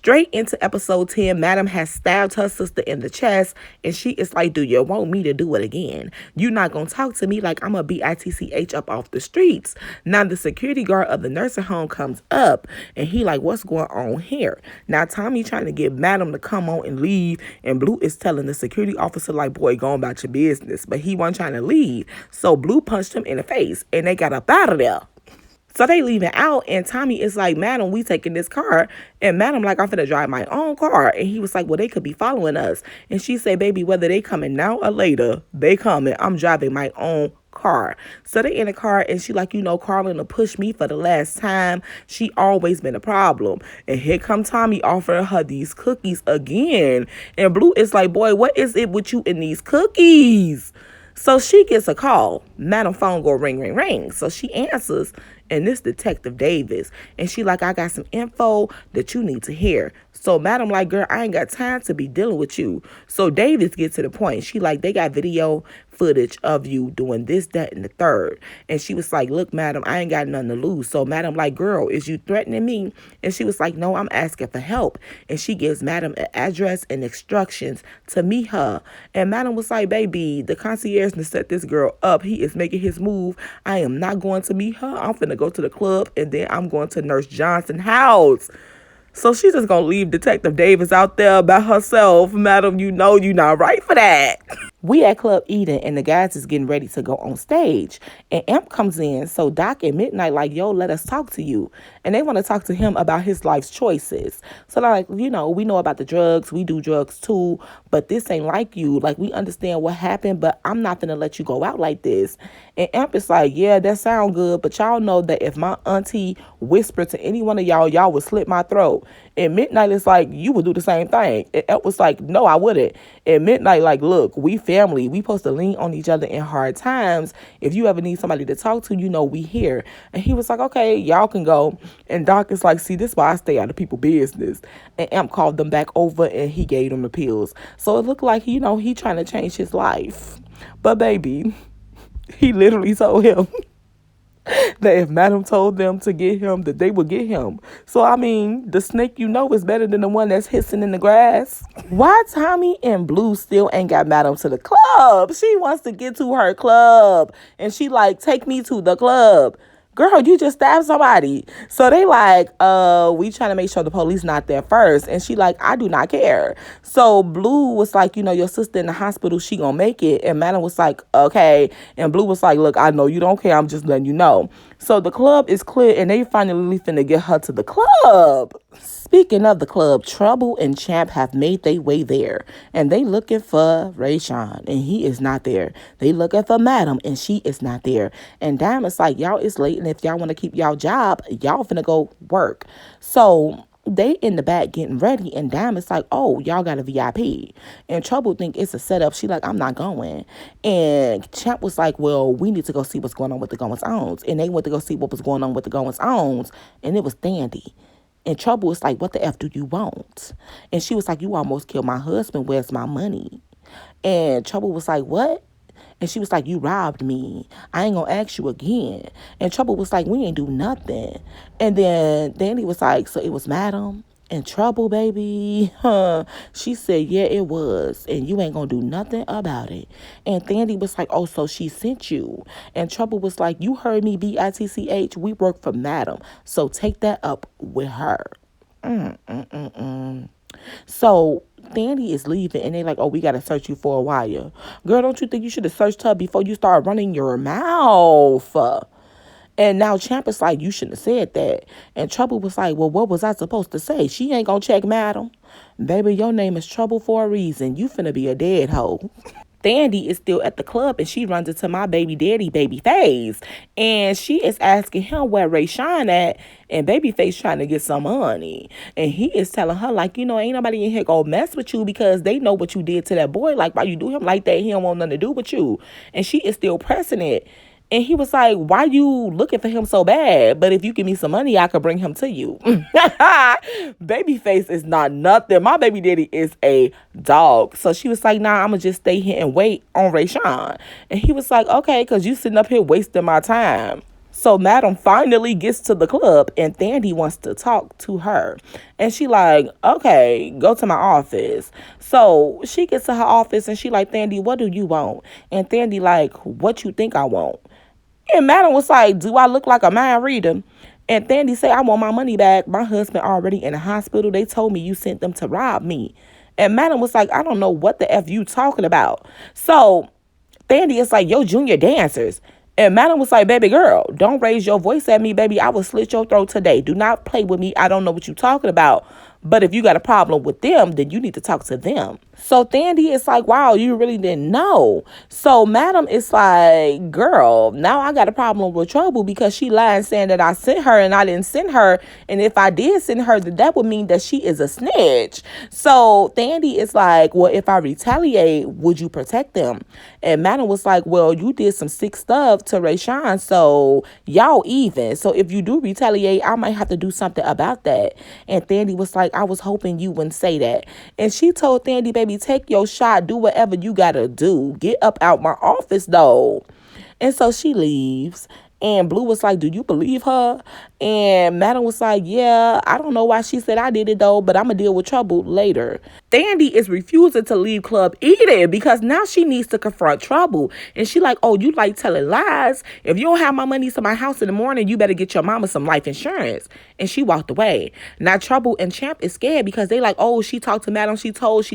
Straight into episode 10, Madam has stabbed her sister in the chest, and she is like, do you want me to do it again? You not gonna talk to me like I'm a bitch up off the streets. Now the security guard of the nursing home comes up, and he like, what's going on here? Now Tommy trying to get Madam to come on and leave, and Blue is telling the security officer like, boy, go about your business. But he wasn't trying to leave, so Blue punched him in the face, and they got up out of there. So they leaving out, and Tommy is like, Madam, we taking this car. And Madam like, I'm finna drive my own car. And he was like, well, they could be following us. And she said, baby, whether they coming now or later, they coming. I'm driving my own car. So they in the car, and she like, Carlin will push me for the last time. She always been a problem. And here come Tommy offering her these cookies again. And Blue is like, boy, what is it with you in these cookies? So she gets a call. Madam phone go ring, ring, ring. So she answers, and this Detective Davis. And she like, I got some info that you need to hear. So Madam like, girl, I ain't got time to be dealing with you. So Davis gets to the point. She like, they got video footage of you doing this, that, and the third. And she was like, look, Madam, I ain't got nothing to lose. So Madam like, girl, is you threatening me? And she was like, no, I'm asking for help. And she gives Madam an address and instructions to meet her. And Madam was like, baby, the concierge to set this girl up. He is making his move. I am not going to meet her. I'm finna go to the club, and then I'm going to Nurse Johnson's house. So she's just gonna leave Detective Davis out there by herself. Madam, you know you're not right for that. We at Club Eden, and the guys is getting ready to go on stage. And Imp comes in, so Doc and Midnight like, yo, let us talk to you. And they want to talk to him about his life's choices. So they're like, we know about the drugs. We do drugs too, but this ain't like you. Like, we understand what happened, but I'm not gonna let you go out like this. And Imp is like, yeah, that sound good, but y'all know that if my auntie whispered to any one of y'all would slit my throat. And Midnight is like, you would do the same thing. And Imp was like, no, I wouldn't. And Midnight like, look, we family. We supposed to lean on each other in hard times. If you ever need somebody to talk to, we here. And he was like, okay, y'all can go. And Doc is like, see, this is why I stay out of people's business. And Imp called them back over, and he gave them the pills. So it looked like, he trying to change his life. But baby, he literally told him that if Madam told them to get him, that they would get him. So, I mean, the snake is better than the one that's hissing in the grass. Why Tommy and Blue still ain't got Madam to the club? She wants to get to her club. And she like, take me to the club. Girl, you just stabbed somebody. So they like, we trying to make sure the police not there first. And she like, I do not care. So Blue was like, your sister in the hospital, she gonna make it. And Madam was like, okay. And Blue was like, look, I know you don't care. I'm just letting you know. So the club is clear, and they finally finna get her to the club. Speaking of the club, Trouble and Champ have made their way there. And they looking for Rayshawn, and he is not there. They looking for Madam, and she is not there. And Diamond's like, y'all, it's late, and if y'all want to keep y'all job, y'all finna go work. So they in the back getting ready, and Diamond's like, oh, y'all got a VIP. And Trouble think it's a setup. She like, I'm not going. And Champ was like, well, we need to go see what's going on with the goings-ons. And they went to go see what was going on with the goings-ons, and it was Dandy. And Trouble was like, what the F do you want? And she was like, you almost killed my husband. Where's my money? And Trouble was like, what? And she was like, you robbed me. I ain't gonna ask you again. And Trouble was like, we ain't do nothing. And then Danny was like, so it was Madam and Trouble, baby? Huh? She said, yeah, it was. And you ain't gonna do nothing about it. And Dandy was like, oh, so she sent you. And Trouble was like, you heard me, bitch. We work for Madam. So take that up with her. So Dandy is leaving, and they like, oh, we got to search you for a while. Girl, don't you think you should have searched her before you start running your mouth? And now Champ is like, you shouldn't have said that. And Trouble was like, well, what was I supposed to say? She ain't gonna check Madam. Baby, your name is Trouble for a reason. You finna be a dead hoe. Dandy is still at the club, and she runs into my baby daddy, Babyface. And she is asking him where Rayshawn at, and Babyface trying to get some money. And he is telling her, like, ain't nobody in here gonna mess with you because they know what you did to that boy. Like, why you do him like that? He don't want nothing to do with you. And she is still pressing it. And he was like, why you looking for him so bad? But if you give me some money, I could bring him to you. Babyface is not nothing. My baby daddy is a dog. So she was like, nah, I'm going to just stay here and wait on Rayshawn. And he was like, okay, because you sitting up here wasting my time. So Madam finally gets to the club and Thandi wants to talk to her. And she like, okay, go to my office. So she gets to her office and she like, Thandi, what do you want? And Thandi like, what you think I want? And Madam was like, do I look like a mind reader? And Thandi said, I want my money back. My husband already in the hospital. They told me you sent them to rob me. And Madam was like, I don't know what the F you talking about. So Thandi is like, yo, junior dancers. And Madam was like, baby girl, don't raise your voice at me, baby. I will slit your throat today. Do not play with me. I don't know what you're talking about. But if you got a problem with them, then you need to talk to them. So Thandi is like, wow, you really didn't know. So Madam is like, girl, now I got a problem with Trouble because she lied saying that I sent her and I didn't send her. And if I did send her, that would mean that she is a snitch. So Thandi is like, well, if I retaliate, would you protect them? And Madam was like, well, you did some sick stuff to Rayshawn, so y'all even. So if you do retaliate, I might have to do something about that. And Thandi was like, I was hoping you wouldn't say that. And she told Thandi, baby, take your shot. Do whatever you got to do. Get up out my office, though. And so she leaves. And Blue was like, do you believe her? And Madam was like, yeah, I don't know why she said I did it, though, but I'm going to deal with Trouble later. Thandi is refusing to leave Club Eden because now she needs to confront Trouble. And she like, oh, you like telling lies? If you don't have my money to my house in the morning, you better get your mama some life insurance. And she walked away. Now Trouble and Champ is scared because they like, oh, she talked to Madam. She told.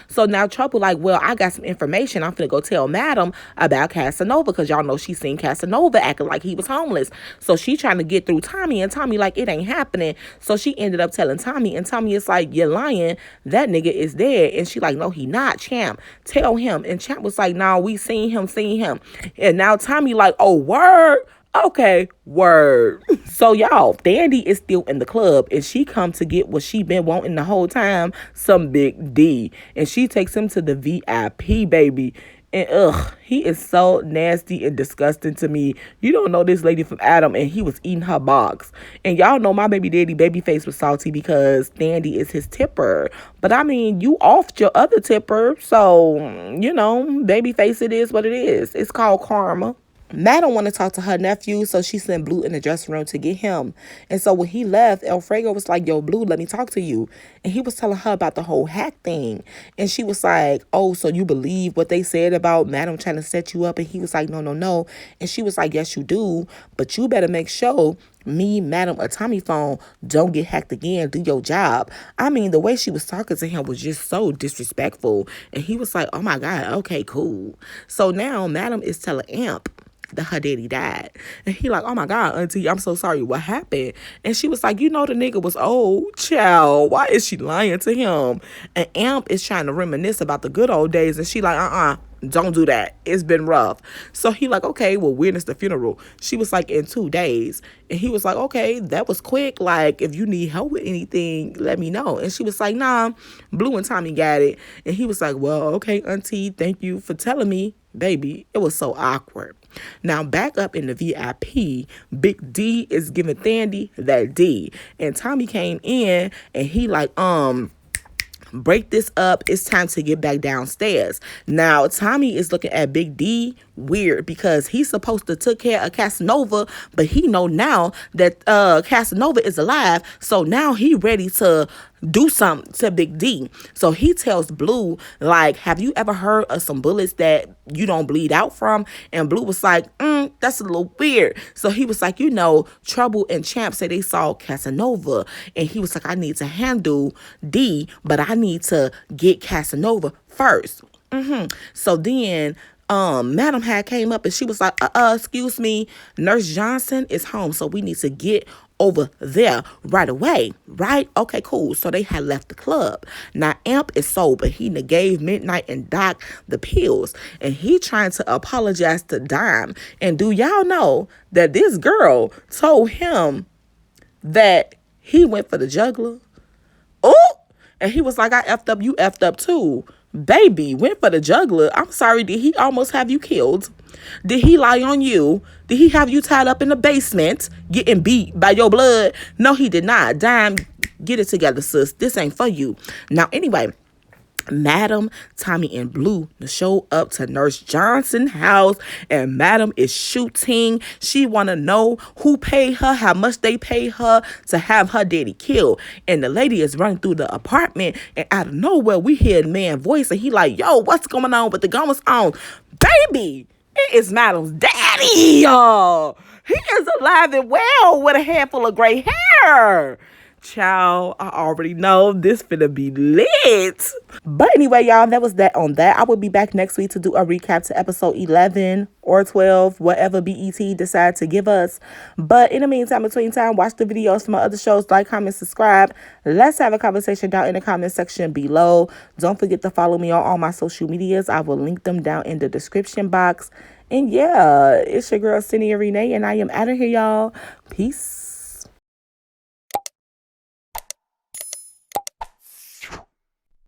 So now Trouble like, well, I got some information. I'm finna go tell Madam about Casanova because y'all know she seen Casanova acting like he was homeless. So she trying to get through Tommy, and Tommy like, it ain't happening. So she ended up telling Tommy, and Tommy is like, you're lying. That nigga is dead. And she like, no, he not. Champ, tell him. And Champ was like, nah, we seen him. And now Tommy like, oh, word. Okay, word. So y'all, Thandi is still in the club and she come to get what she been wanting the whole time, some Big D. And she takes him to the VIP, baby. And he is so nasty and disgusting to me. You don't know this lady from Adam, and he was eating her box. And y'all know my baby daddy Babyface was salty because Thandi is his tipper. But I mean, you offed your other tipper, so you know, Babyface, it is what it is. It's called karma. Madam want to talk to her nephew, so she sent Blue in the dressing room to get him. And so when he left, Alfredo was like, yo, Blue, let me talk to you. And he was telling her about the whole hack thing. And she was like, oh, so you believe what they said about Madam trying to set you up? And he was like, no. And she was like, yes, you do. But you better make sure me, Madam, or Tommy phone don't get hacked again. Do your job. I mean, the way she was talking to him was just so disrespectful. And he was like, oh, my God, okay, cool. So now Madam is telling Amp that her daddy died. And he like, oh my God, auntie, I'm so sorry. What happened? And she was like, you know, the nigga was old. Child, why is she lying to him? And Amp is trying to reminisce about the good old days. And she like, don't do that. It's been rough. So he like, okay, well, when is the funeral? She was like, in 2 days. And he was like, okay, that was quick. Like, if you need help with anything, let me know. And she was like, nah, Blue and Tommy got it. And he was like, well, okay, auntie, thank you for telling me. Baby, it was so awkward. Now, back up in the VIP, Big D is giving Thandi that D. And Tommy came in and he like, break this up. It's time to get back downstairs. Now, Tommy is looking at Big D weird because he's supposed to take care of Casanova, but he know now that Casanova is alive. So now he ready to do something to Big D. So he tells Blue, like, have you ever heard of some bullets that you don't bleed out from? And Blue was like, that's a little weird. So he was like, you know, Trouble and Champ say they saw Casanova. And he was like, I need to handle D, but I need to get Casanova first. So then Madam had came up and she was like, excuse me, Nurse Johnson is home, so we need to get over there right away, right? Okay, cool. So they had left the club. Now Amp is sober. He gave Midnight and Doc the pills, and he trying to apologize to Dime. And do y'all know that this girl told him that he went for the juggler? Oh, and he was like, I effed up, you effed up too. Baby, went for the juggler. I'm sorry, did he almost have you killed? Did he lie on you? Did he have you tied up in the basement getting beat by your blood? No, he did not. Dime, get it together, sis. This ain't for you. Now, anyway, Madam, Tommy, and Blue show up to Nurse Johnson's house, and Madam is shooting. She want to know who paid her, how much they pay her to have her daddy killed. And the lady is running through the apartment, and out of nowhere, we hear a man's voice, and he like, yo, what's going on with the guns on? Baby, it is Madam's daddy. He is alive and well with a head full of gray hair. Child, I already know this finna be lit. But anyway, y'all, that was that on that. I will be back next week to do a recap to episode 11 or 12, whatever BET decide to give us. But in the meantime, between time, watch the videos from my other shows, like, comment, subscribe. Let's have a conversation down in the comment section below. Don't forget to follow me on all my social medias. I will link them down in the description box. And yeah, it's your girl, Cindy Renee, and I am out of here, y'all. Peace.